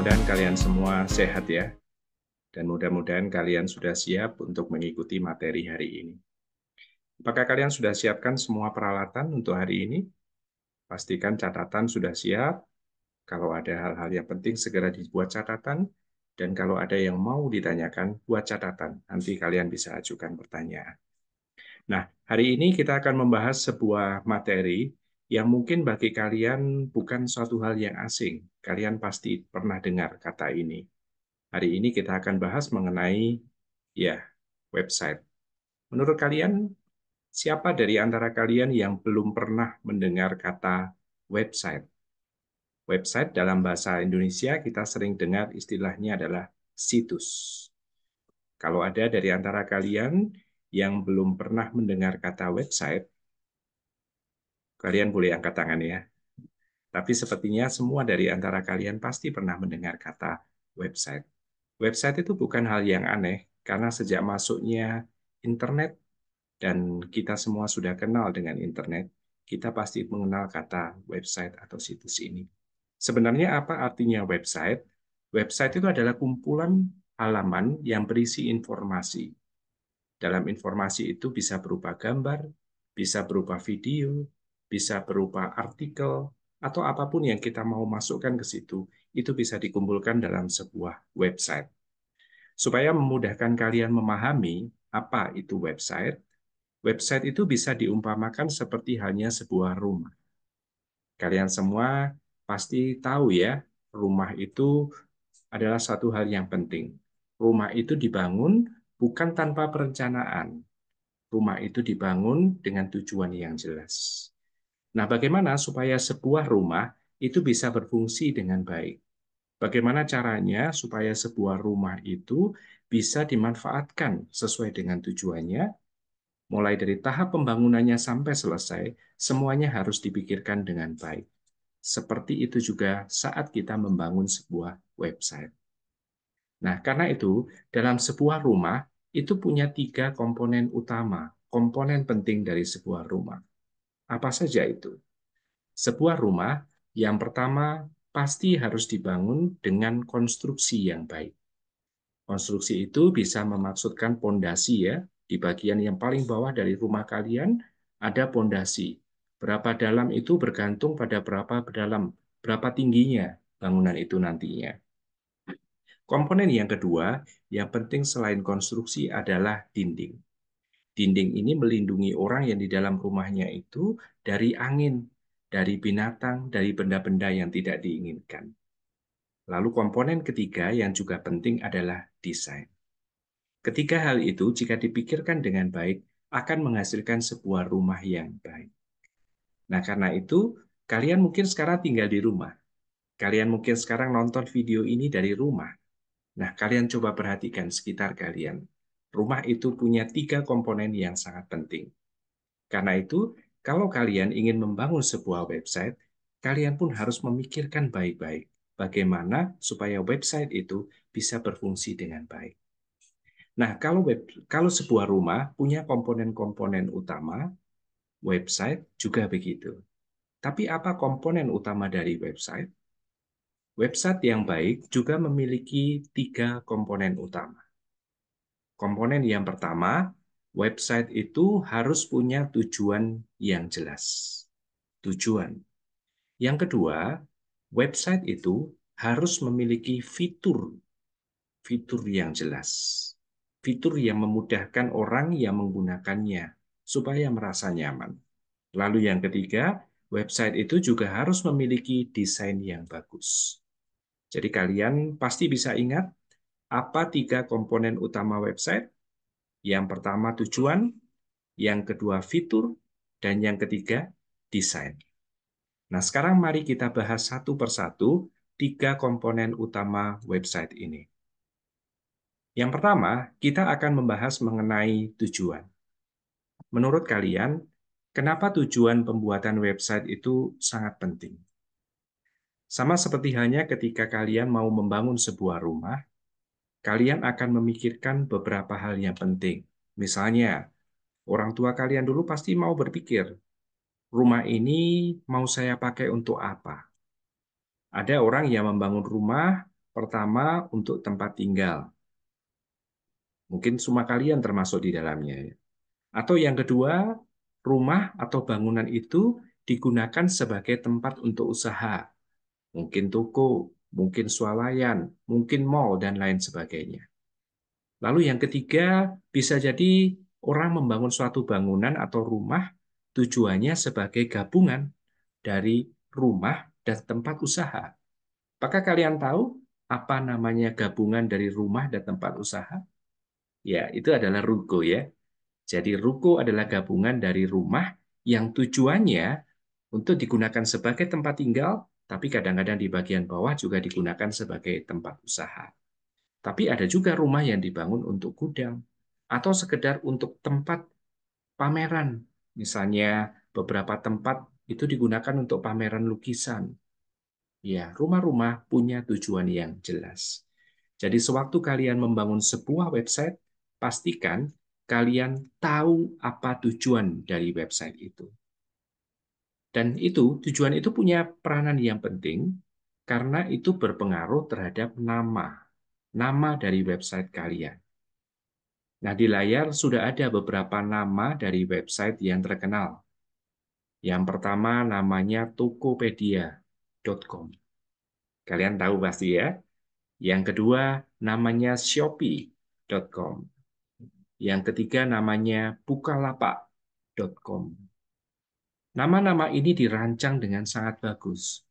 Mudah-mudahan kalian semua sehat ya, dan mudah-mudahan kalian sudah siap untuk mengikuti materi hari ini. Apakah kalian sudah siapkan semua peralatan untuk hari ini? Pastikan catatan sudah siap. Kalau ada hal-hal yang penting, segera dibuat catatan. Dan kalau ada yang mau ditanyakan, buat catatan. Nanti kalian bisa ajukan pertanyaan. Nah, hari ini kita akan membahas sebuah materi yang mungkin bagi kalian bukan suatu hal yang asing. Kalian pasti pernah dengar kata ini. Hari ini kita akan bahas mengenai ya website. Menurut kalian, siapa dari antara kalian yang belum pernah mendengar kata website? Website dalam bahasa Indonesia kita sering dengar istilahnya adalah situs. Kalau ada dari antara kalian yang belum pernah mendengar kata website, kalian boleh angkat tangan ya. Tapi sepertinya semua dari antara kalian pasti pernah mendengar kata website. Website itu bukan hal yang aneh, karena sejak masuknya internet, dan kita semua sudah kenal dengan internet, kita pasti mengenal kata website atau situs ini. Sebenarnya apa artinya website? Website itu adalah kumpulan halaman yang berisi informasi. Dalam informasi itu bisa berupa gambar, bisa berupa video, bisa berupa artikel, atau apapun yang kita mau masukkan ke situ, itu bisa dikumpulkan dalam sebuah website. Supaya memudahkan kalian memahami apa itu website, website itu bisa diumpamakan seperti halnya sebuah rumah. Kalian semua pasti tahu ya, rumah itu adalah satu hal yang penting. Rumah itu dibangun bukan tanpa perencanaan. Rumah itu dibangun dengan tujuan yang jelas. Nah, bagaimana supaya sebuah rumah itu bisa berfungsi dengan baik? Bagaimana caranya supaya sebuah rumah itu bisa dimanfaatkan sesuai dengan tujuannya? Mulai dari tahap pembangunannya sampai selesai, semuanya harus dipikirkan dengan baik. Seperti itu juga saat kita membangun sebuah website. Nah, karena itu, dalam sebuah rumah itu punya 3 komponen utama, komponen penting dari sebuah rumah. Apa saja itu? Sebuah rumah yang pertama pasti harus dibangun dengan konstruksi yang baik. Konstruksi itu bisa memaksudkan pondasi ya. Di bagian yang paling bawah dari rumah kalian ada pondasi. Berapa dalam itu bergantung pada berapa dalam, berapa tingginya bangunan itu nantinya. Komponen yang kedua, yang penting selain konstruksi adalah dinding. Dinding ini melindungi orang yang di dalam rumahnya itu dari angin, dari binatang, dari benda-benda yang tidak diinginkan. Lalu komponen ketiga yang juga penting adalah desain. Ketiga hal itu jika dipikirkan dengan baik akan menghasilkan sebuah rumah yang baik. Nah, karena itu kalian mungkin sekarang tinggal di rumah. Kalian mungkin sekarang nonton video ini dari rumah. Nah, kalian coba perhatikan sekitar kalian. Rumah itu punya 3 komponen yang sangat penting. Karena itu, kalau kalian ingin membangun sebuah website, kalian pun harus memikirkan baik-baik bagaimana supaya website itu bisa berfungsi dengan baik. Nah, kalau sebuah rumah punya komponen-komponen utama, website juga begitu. Tapi apa komponen utama dari website? Website yang baik juga memiliki 3 komponen utama. Komponen yang pertama, website itu harus punya tujuan yang jelas. Tujuan. Yang kedua, website itu harus memiliki fitur yang jelas. Fitur yang memudahkan orang yang menggunakannya supaya merasa nyaman. Lalu yang ketiga, website itu juga harus memiliki desain yang bagus. Jadi kalian pasti bisa ingat apa 3 komponen utama website? Yang pertama tujuan, yang kedua fitur, dan yang ketiga desain. Nah, sekarang mari kita bahas satu persatu 3 komponen utama website ini. Yang pertama, kita akan membahas mengenai tujuan. Menurut kalian, kenapa tujuan pembuatan website itu sangat penting? Sama seperti halnya ketika kalian mau membangun sebuah rumah, kalian akan memikirkan beberapa hal yang penting. Misalnya, orang tua kalian dulu pasti mau berpikir, rumah ini mau saya pakai untuk apa? Ada orang yang membangun rumah, Pertama, untuk tempat tinggal. Mungkin semua kalian termasuk di dalamnya, ya. Atau yang kedua, rumah atau bangunan itu digunakan sebagai tempat untuk usaha. Mungkin toko, mungkin swalayan, mungkin mall, dan lain sebagainya. Lalu yang ketiga, bisa jadi orang membangun suatu bangunan atau rumah tujuannya sebagai gabungan dari rumah dan tempat usaha. Apakah kalian tahu apa namanya gabungan dari rumah dan tempat usaha? Ya, itu adalah ruko ya. Jadi ruko adalah gabungan dari rumah yang tujuannya untuk digunakan sebagai tempat tinggal, tapi kadang-kadang di bagian bawah juga digunakan sebagai tempat usaha. Tapi ada juga rumah yang dibangun untuk gudang atau sekedar untuk tempat pameran. Misalnya beberapa tempat itu digunakan untuk pameran lukisan. Ya, rumah-rumah punya tujuan yang jelas. Jadi sewaktu kalian membangun sebuah website, pastikan kalian tahu apa tujuan dari website itu. Dan tujuan itu punya peranan yang penting karena itu berpengaruh terhadap nama dari website kalian. Nah, di layar sudah ada beberapa nama dari website yang terkenal. Yang pertama namanya tokopedia.com. Kalian tahu pasti ya. Yang kedua namanya shopee.com. Yang ketiga namanya bukalapak.com. Nama-nama ini dirancang dengan sangat bagus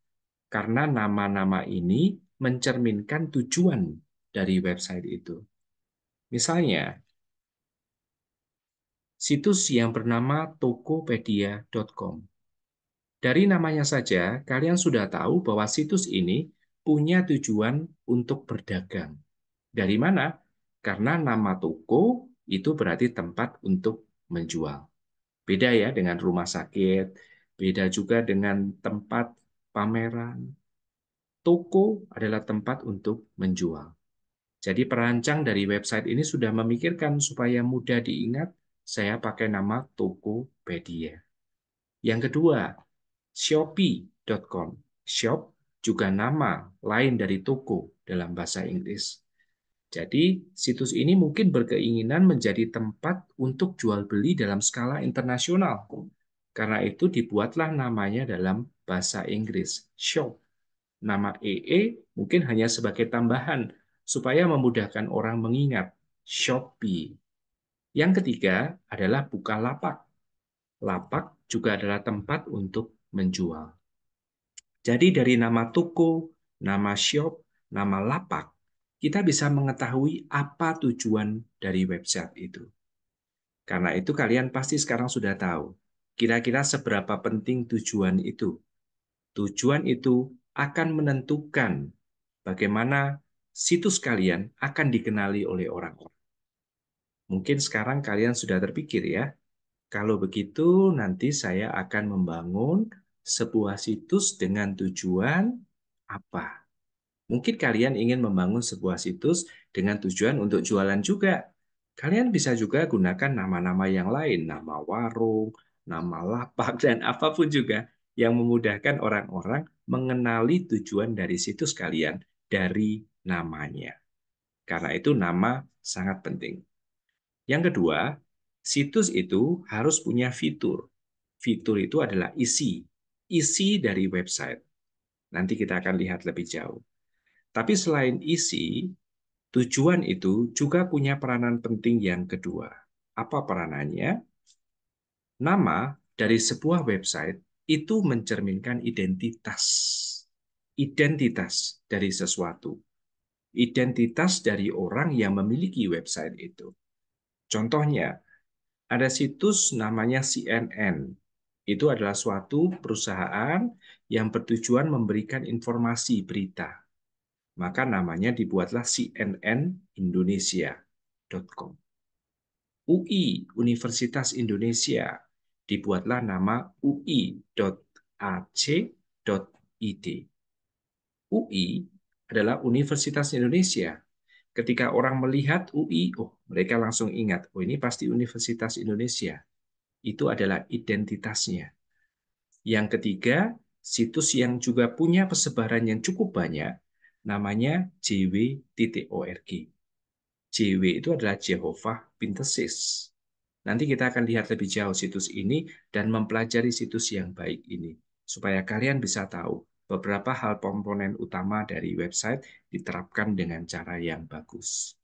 karena nama-nama ini mencerminkan tujuan dari website itu. Misalnya, situs yang bernama tokopedia.com. Dari namanya saja, kalian sudah tahu bahwa situs ini punya tujuan untuk berdagang. Dari mana? Karena nama toko itu berarti tempat untuk menjual. Beda ya dengan rumah sakit, beda juga dengan tempat pameran. Toko adalah tempat untuk menjual. Jadi perancang dari website ini sudah memikirkan supaya mudah diingat, saya pakai nama Tokopedia. Yang kedua, Shopee.com. Shop juga nama lain dari toko dalam bahasa Inggris. Jadi, situs ini mungkin berkeinginan menjadi tempat untuk jual beli dalam skala internasional. Karena itu dibuatlah namanya dalam bahasa Inggris, shop. Nama EE mungkin hanya sebagai tambahan supaya memudahkan orang mengingat, Shopee. Yang ketiga adalah Bukalapak. Lapak juga adalah tempat untuk menjual. Jadi dari nama toko, nama shop, nama lapak, kita bisa mengetahui apa tujuan dari website itu. Karena itu kalian pasti sekarang sudah tahu, kira-kira seberapa penting tujuan itu. Tujuan itu akan menentukan bagaimana situs kalian akan dikenali oleh orang-orang. Mungkin sekarang kalian sudah terpikir ya, kalau begitu nanti saya akan membangun sebuah situs dengan tujuan apa? Mungkin kalian ingin membangun sebuah situs dengan tujuan untuk jualan juga. Kalian bisa juga gunakan nama-nama yang lain, nama warung, nama lapak, dan apapun juga yang memudahkan orang-orang mengenali tujuan dari situs kalian dari namanya. Karena itu nama sangat penting. Yang kedua, situs itu harus punya fitur. Fitur itu adalah isi dari website. Nanti kita akan lihat lebih jauh. Tapi selain isi, tujuan itu juga punya peranan penting yang kedua. Apa peranannya? Nama dari sebuah website itu mencerminkan identitas. Identitas dari sesuatu. Identitas dari orang yang memiliki website itu. Contohnya, ada situs namanya CNN. Itu adalah suatu perusahaan yang bertujuan memberikan informasi berita. Maka namanya dibuatlah cnnindonesia.com. UI, Universitas Indonesia, dibuatlah nama ui.ac.id. UI adalah Universitas Indonesia. Ketika orang melihat UI, oh mereka langsung ingat, oh ini pasti Universitas Indonesia. Itu adalah identitasnya. Yang ketiga, situs yang juga punya persebaran yang cukup banyak, namanya jw.org. JW itu adalah Jehovah Witnesses. Nanti kita akan lihat lebih jauh situs ini dan mempelajari situs yang baik ini, supaya kalian bisa tahu beberapa hal komponen utama dari website diterapkan dengan cara yang bagus.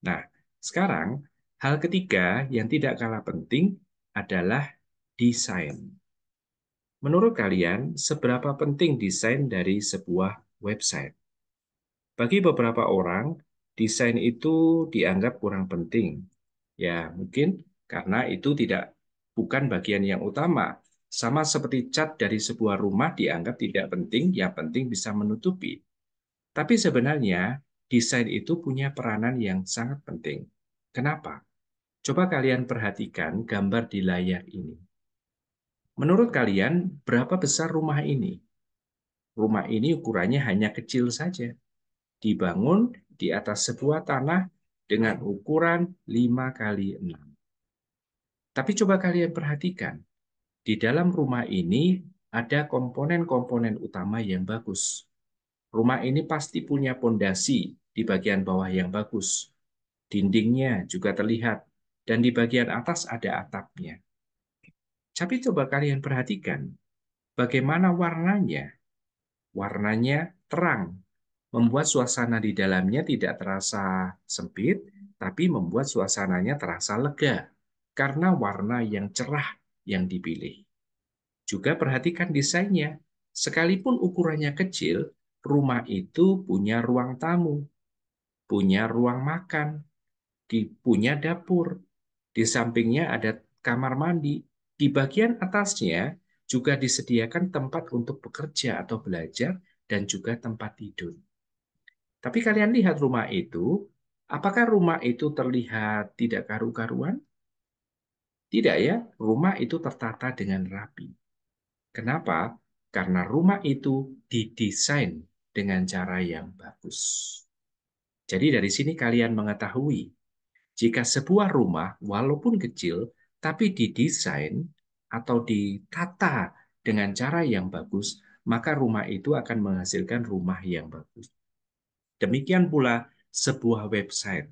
Nah, sekarang hal ketiga yang tidak kalah penting adalah desain. Menurut kalian, seberapa penting desain dari sebuah website? Bagi beberapa orang, desain itu dianggap kurang penting. Ya, mungkin karena itu bukan bagian yang utama. Sama seperti cat dari sebuah rumah dianggap tidak penting, yang penting bisa menutupi. Tapi sebenarnya, desain itu punya peranan yang sangat penting. Kenapa? Coba kalian perhatikan gambar di layar ini. Menurut kalian, berapa besar rumah ini? Rumah ini ukurannya hanya kecil saja. Dibangun di atas sebuah tanah dengan ukuran 5 kali 6. Tapi coba kalian perhatikan, di dalam rumah ini ada komponen-komponen utama yang bagus. Rumah ini pasti punya pondasi di bagian bawah yang bagus. Dindingnya juga terlihat, dan di bagian atas ada atapnya. Tapi coba kalian perhatikan, bagaimana warnanya? Warnanya terang, membuat suasana di dalamnya tidak terasa sempit, tapi membuat suasananya terasa lega karena warna yang cerah yang dipilih. Juga perhatikan desainnya. Sekalipun ukurannya kecil, rumah itu punya ruang tamu, punya ruang makan, punya dapur. Di sampingnya ada kamar mandi. Di bagian atasnya juga disediakan tempat untuk bekerja atau belajar dan juga tempat tidur. Tapi kalian lihat rumah itu, apakah rumah itu terlihat tidak karu-karuan? Tidak ya, rumah itu tertata dengan rapi. Kenapa? Karena rumah itu didesain dengan cara yang bagus. Jadi dari sini kalian mengetahui, jika sebuah rumah walaupun kecil, tapi didesain atau ditata dengan cara yang bagus, maka rumah itu akan menghasilkan rumah yang bagus. Demikian pula sebuah website.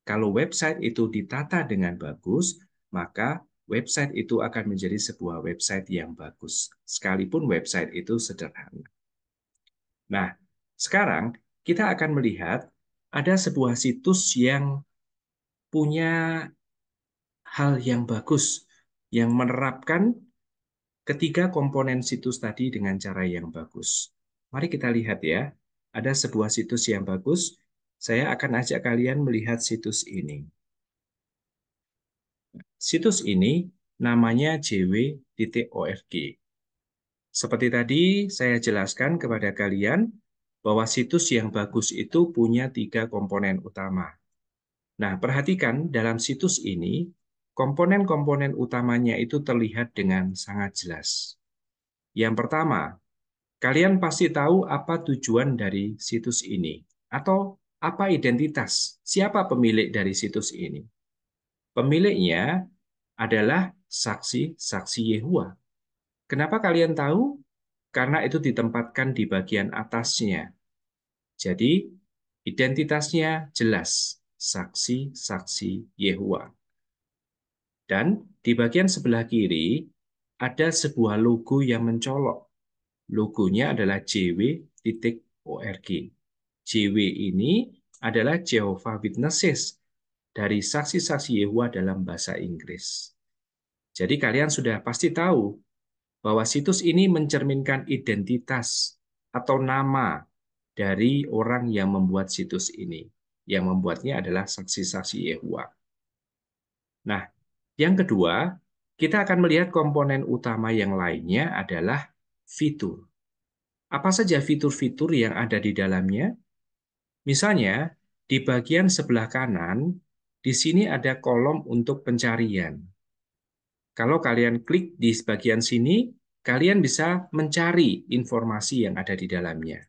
Kalau website itu ditata dengan bagus, maka website itu akan menjadi sebuah website yang bagus, sekalipun website itu sederhana. Nah, sekarang kita akan melihat ada sebuah situs yang punya hal yang bagus, yang menerapkan ketiga komponen situs tadi dengan cara yang bagus. Mari kita lihat ya, ada sebuah situs yang bagus. Saya akan ajak kalian melihat situs ini. Situs ini namanya jw.org. Seperti tadi saya jelaskan kepada kalian bahwa situs yang bagus itu punya tiga komponen utama. Nah, perhatikan dalam situs ini, komponen-komponen utamanya itu terlihat dengan sangat jelas. Yang pertama, kalian pasti tahu apa tujuan dari situs ini, atau apa identitas, siapa pemilik dari situs ini. Pemiliknya adalah saksi-saksi Yehua. Kenapa kalian tahu? Karena itu ditempatkan di bagian atasnya. Jadi, identitasnya jelas, saksi-saksi Yehua. Dan di bagian sebelah kiri, ada sebuah logo yang mencolok. Logonya adalah jw.org. JW ini adalah Jehovah Witnesses dari saksi-saksi Yehua dalam bahasa Inggris. Jadi kalian sudah pasti tahu bahwa situs ini mencerminkan identitas atau nama dari orang yang membuat situs ini. Yang membuatnya adalah saksi-saksi Yehua. Nah, yang kedua, kita akan melihat komponen utama yang lainnya adalah fitur. Apa saja fitur-fitur yang ada di dalamnya? Misalnya, di bagian sebelah kanan, di sini ada kolom untuk pencarian. Kalau kalian klik di bagian sini, kalian bisa mencari informasi yang ada di dalamnya.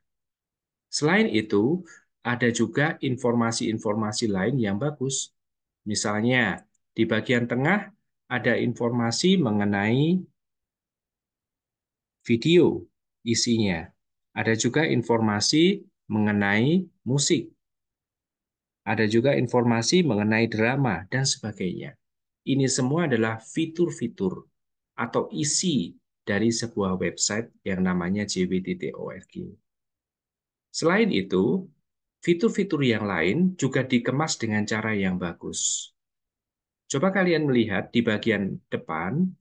Selain itu, ada juga informasi-informasi lain yang bagus. Misalnya, di bagian tengah ada informasi mengenai video isinya. Ada juga informasi mengenai musik. Ada juga informasi mengenai drama dan sebagainya. Ini semua adalah fitur-fitur atau isi dari sebuah website yang namanya jw.org. Selain itu, fitur-fitur yang lain juga dikemas dengan cara yang bagus. Coba kalian melihat di bagian depan,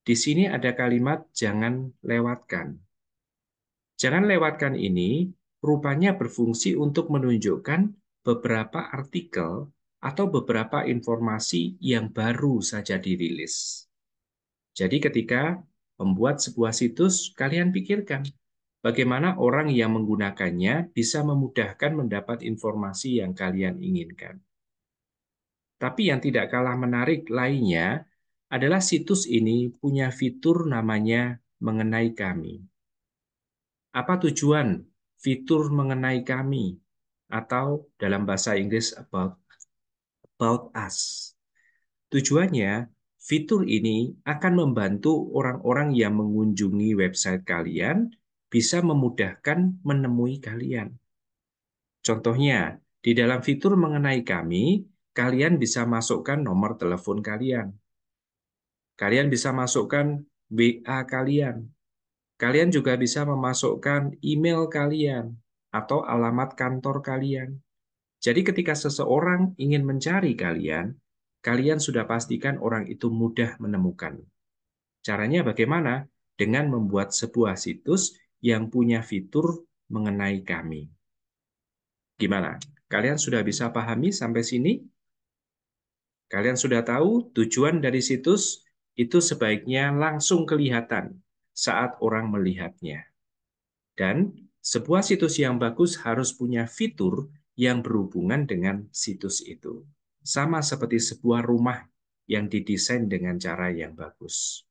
di sini ada kalimat "jangan lewatkan". "Jangan lewatkan" ini rupanya berfungsi untuk menunjukkan beberapa artikel atau beberapa informasi yang baru saja dirilis. Jadi ketika membuat sebuah situs, kalian pikirkan bagaimana orang yang menggunakannya bisa memudahkan mendapat informasi yang kalian inginkan. Tapi yang tidak kalah menarik lainnya adalah situs ini punya fitur namanya "mengenai kami". Apa tujuan fitur "mengenai kami" atau dalam bahasa Inggris about us? Tujuannya, fitur ini akan membantu orang-orang yang mengunjungi website kalian bisa memudahkan menemui kalian. Contohnya, di dalam fitur "mengenai kami", kalian bisa masukkan nomor telepon kalian. Kalian bisa masukkan WA kalian. Kalian juga bisa memasukkan email kalian atau alamat kantor kalian. Jadi ketika seseorang ingin mencari kalian, kalian sudah pastikan orang itu mudah menemukan. Caranya bagaimana? Dengan membuat sebuah situs yang punya fitur "mengenai kami". Gimana? Kalian sudah bisa pahami sampai sini? Kalian sudah tahu tujuan dari situs itu sebaiknya langsung kelihatan saat orang melihatnya. Dan sebuah situs yang bagus harus punya fitur yang berhubungan dengan situs itu. Sama seperti sebuah rumah yang didesain dengan cara yang bagus.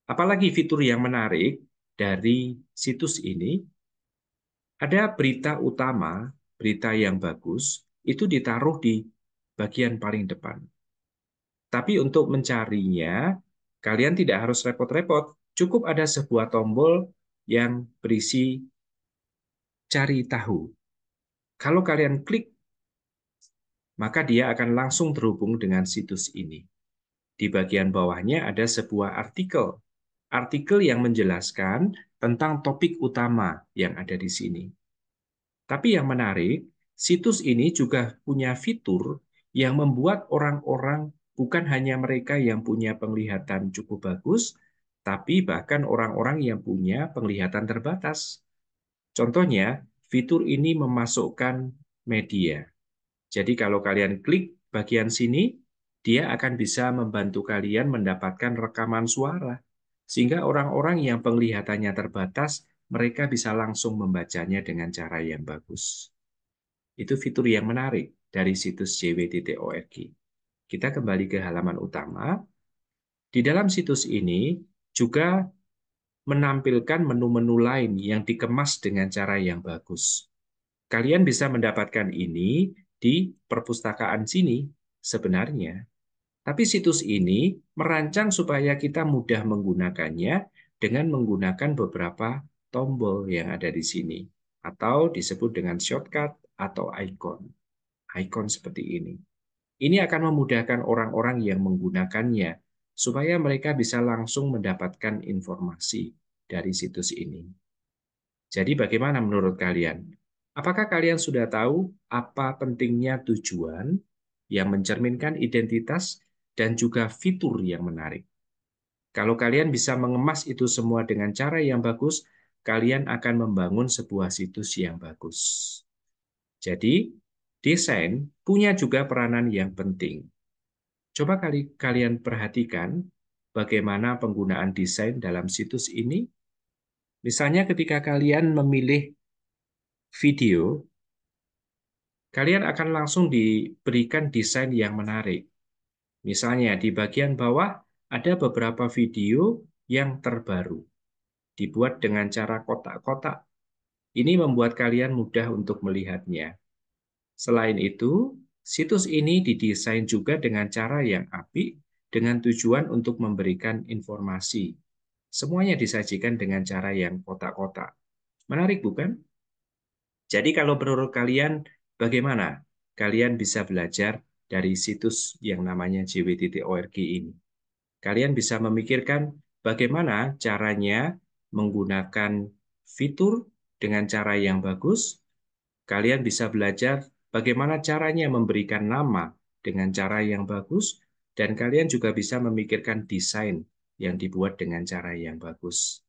Apalagi fitur yang menarik dari situs ini, ada berita utama, berita yang bagus, itu ditaruh di bagian paling depan. Tapi untuk mencarinya, kalian tidak harus repot-repot. Cukup ada sebuah tombol yang berisi "cari tahu". Kalau kalian klik, maka dia akan langsung terhubung dengan situs ini. Di bagian bawahnya ada sebuah artikel. Artikel yang menjelaskan tentang topik utama yang ada di sini. Tapi yang menarik, situs ini juga punya fitur yang membuat orang-orang, bukan hanya mereka yang punya penglihatan cukup bagus, tapi bahkan orang-orang yang punya penglihatan terbatas. Contohnya, fitur ini memasukkan media. Jadi kalau kalian klik bagian sini, dia akan bisa membantu kalian mendapatkan rekaman suara. Sehingga orang-orang yang penglihatannya terbatas, mereka bisa langsung membacanya dengan cara yang bagus. Itu fitur yang menarik dari situs jw.org. Kita kembali ke halaman utama. Di dalam situs ini juga menampilkan menu-menu lain yang dikemas dengan cara yang bagus. Kalian bisa mendapatkan ini di perpustakaan sini sebenarnya. Tapi situs ini merancang supaya kita mudah menggunakannya dengan menggunakan beberapa tombol yang ada di sini, atau disebut dengan shortcut atau icon. Icon seperti ini. Ini akan memudahkan orang-orang yang menggunakannya supaya mereka bisa langsung mendapatkan informasi dari situs ini. Jadi bagaimana menurut kalian? Apakah kalian sudah tahu apa pentingnya tujuan yang mencerminkan identitas dan juga fitur yang menarik? Kalau kalian bisa mengemas itu semua dengan cara yang bagus, kalian akan membangun sebuah situs yang bagus. Jadi, desain punya juga peranan yang penting. Coba kalian perhatikan bagaimana penggunaan desain dalam situs ini. Misalnya ketika kalian memilih video, kalian akan langsung diberikan desain yang menarik. Misalnya di bagian bawah ada beberapa video yang terbaru, dibuat dengan cara kotak-kotak. Ini membuat kalian mudah untuk melihatnya. Selain itu, situs ini didesain juga dengan cara yang apik, dengan tujuan untuk memberikan informasi. Semuanya disajikan dengan cara yang kotak-kotak. Menarik bukan? Jadi kalau menurut kalian, bagaimana kalian bisa belajar dari situs yang namanya jw.org ini? Kalian bisa memikirkan bagaimana caranya menggunakan fitur dengan cara yang bagus. Kalian bisa belajar bagaimana caranya memberikan nama dengan cara yang bagus, dan kalian juga bisa memikirkan desain yang dibuat dengan cara yang bagus.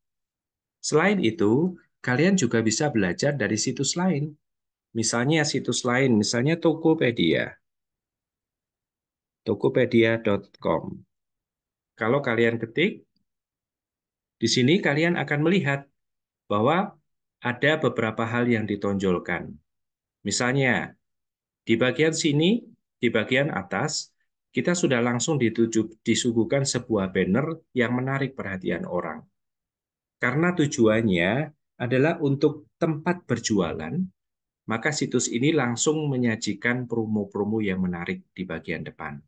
Selain itu, kalian juga bisa belajar dari situs lain. Misalnya situs lain, misalnya Tokopedia, tokopedia.com. Kalau kalian ketik, di sini kalian akan melihat bahwa ada beberapa hal yang ditonjolkan. Misalnya, di bagian sini, di bagian atas, kita sudah langsung disuguhkan sebuah banner yang menarik perhatian orang. Karena tujuannya adalah untuk tempat berjualan, maka situs ini langsung menyajikan promo-promo yang menarik di bagian depan.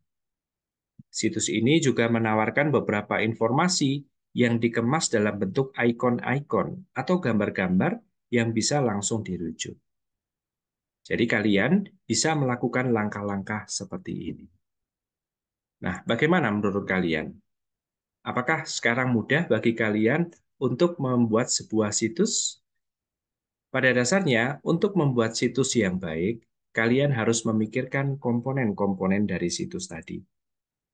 Situs ini juga menawarkan beberapa informasi yang dikemas dalam bentuk ikon-ikon atau gambar-gambar yang bisa langsung dirujuk. Jadi kalian bisa melakukan langkah-langkah seperti ini. Nah, bagaimana menurut kalian? Apakah sekarang mudah bagi kalian untuk membuat sebuah situs? Pada dasarnya, untuk membuat situs yang baik, kalian harus memikirkan komponen-komponen dari situs tadi.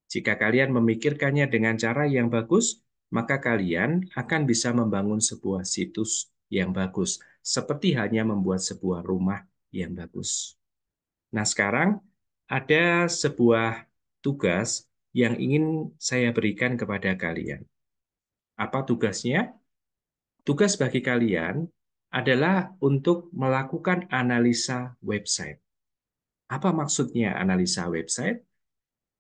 Jika kalian memikirkannya dengan cara yang bagus, maka kalian akan bisa membangun sebuah situs yang bagus, seperti hanya membuat sebuah rumah yang bagus. Nah, sekarang ada sebuah tugas yang ingin saya berikan kepada kalian. Apa tugasnya? Tugas bagi kalian adalah untuk melakukan analisa website. Apa maksudnya analisa website?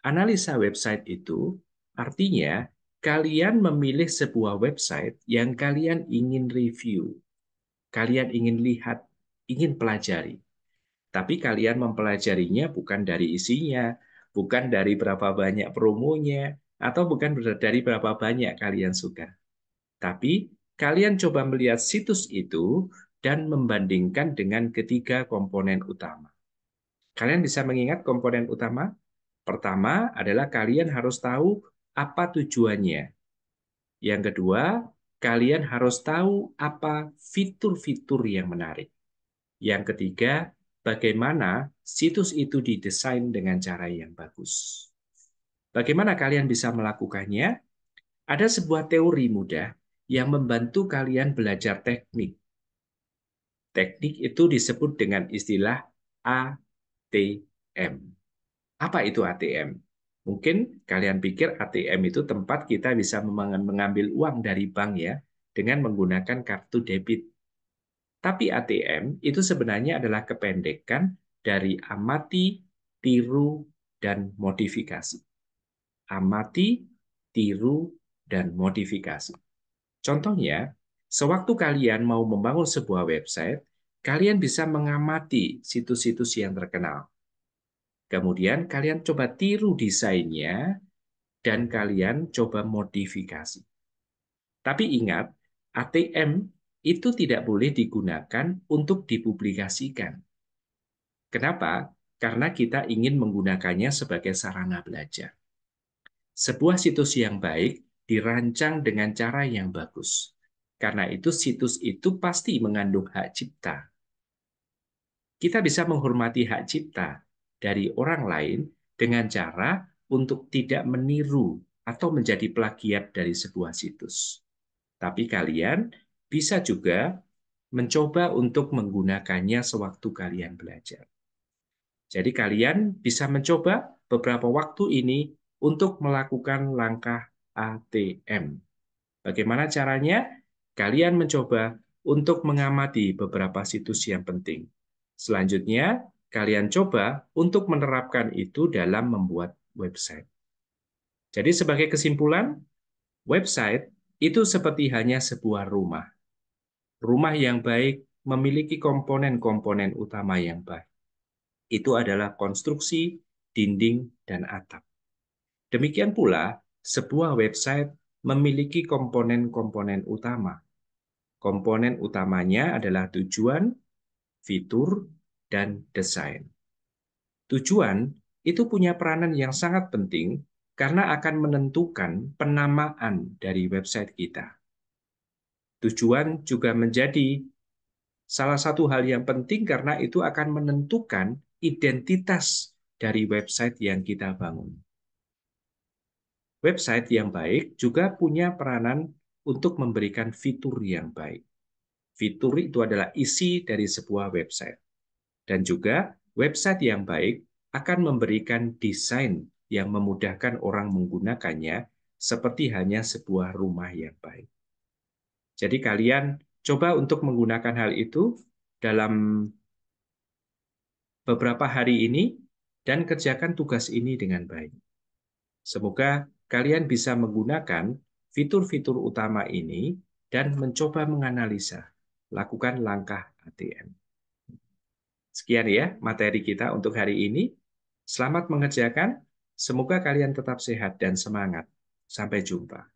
Analisa website itu artinya kalian memilih sebuah website yang kalian ingin review, kalian ingin lihat, ingin pelajari. Tapi kalian mempelajarinya bukan dari isinya, bukan dari berapa banyak promonya, atau bukan dari berapa banyak kalian suka. Tapi kalian coba melihat situs itu dan membandingkan dengan ketiga komponen utama. Kalian bisa mengingat komponen utama? Pertama adalah kalian harus tahu apa tujuannya. Yang kedua, kalian harus tahu apa fitur-fitur yang menarik. Yang ketiga, bagaimana situs itu didesain dengan cara yang bagus. Bagaimana kalian bisa melakukannya? Ada sebuah teori mudah yang membantu kalian belajar teknik. Teknik itu disebut dengan istilah ATM. Apa itu ATM? Mungkin kalian pikir ATM itu tempat kita bisa mengambil uang dari bank ya, dengan menggunakan kartu debit. Tapi ATM itu sebenarnya adalah kependekan dari amati, tiru, dan modifikasi. Amati, tiru, dan modifikasi. Contohnya, sewaktu kalian mau membangun sebuah website, kalian bisa mengamati situs-situs yang terkenal. Kemudian kalian coba tiru desainnya dan kalian coba modifikasi. Tapi ingat, ATM itu tidak boleh digunakan untuk dipublikasikan. Kenapa? Karena kita ingin menggunakannya sebagai sarana belajar. Sebuah situs yang baik dirancang dengan cara yang bagus. Karena itu situs itu pasti mengandung hak cipta. Kita bisa menghormati hak cipta dari orang lain dengan cara untuk tidak meniru atau menjadi plagiat dari sebuah situs. Tapi kalian bisa juga mencoba untuk menggunakannya sewaktu kalian belajar. Jadi kalian bisa mencoba beberapa waktu ini untuk melakukan langkah ATM. Bagaimana caranya? Kalian mencoba untuk mengamati beberapa situs yang penting. Selanjutnya, kalian coba untuk menerapkan itu dalam membuat website. Jadi sebagai kesimpulan, website itu seperti hanya sebuah rumah. Rumah yang baik memiliki komponen-komponen utama yang baik. Itu adalah konstruksi, dinding, dan atap. Demikian pula, sebuah website memiliki komponen-komponen utama. Komponen utamanya adalah tujuan, fitur, dan desain. Tujuan itu punya peranan yang sangat penting karena akan menentukan penamaan dari website kita. Tujuan juga menjadi salah satu hal yang penting karena itu akan menentukan identitas dari website yang kita bangun. Website yang baik juga punya peranan untuk memberikan fitur yang baik. Fitur itu adalah isi dari sebuah website. Dan juga website yang baik akan memberikan desain yang memudahkan orang menggunakannya seperti hanya sebuah rumah yang baik. Jadi kalian coba untuk menggunakan hal itu dalam beberapa hari ini dan kerjakan tugas ini dengan baik. Semoga kalian bisa menggunakan fitur-fitur utama ini dan mencoba menganalisa. Lakukan langkah ATM. Sekian ya materi kita untuk hari ini. Selamat mengerjakan. Semoga kalian tetap sehat dan semangat. Sampai jumpa.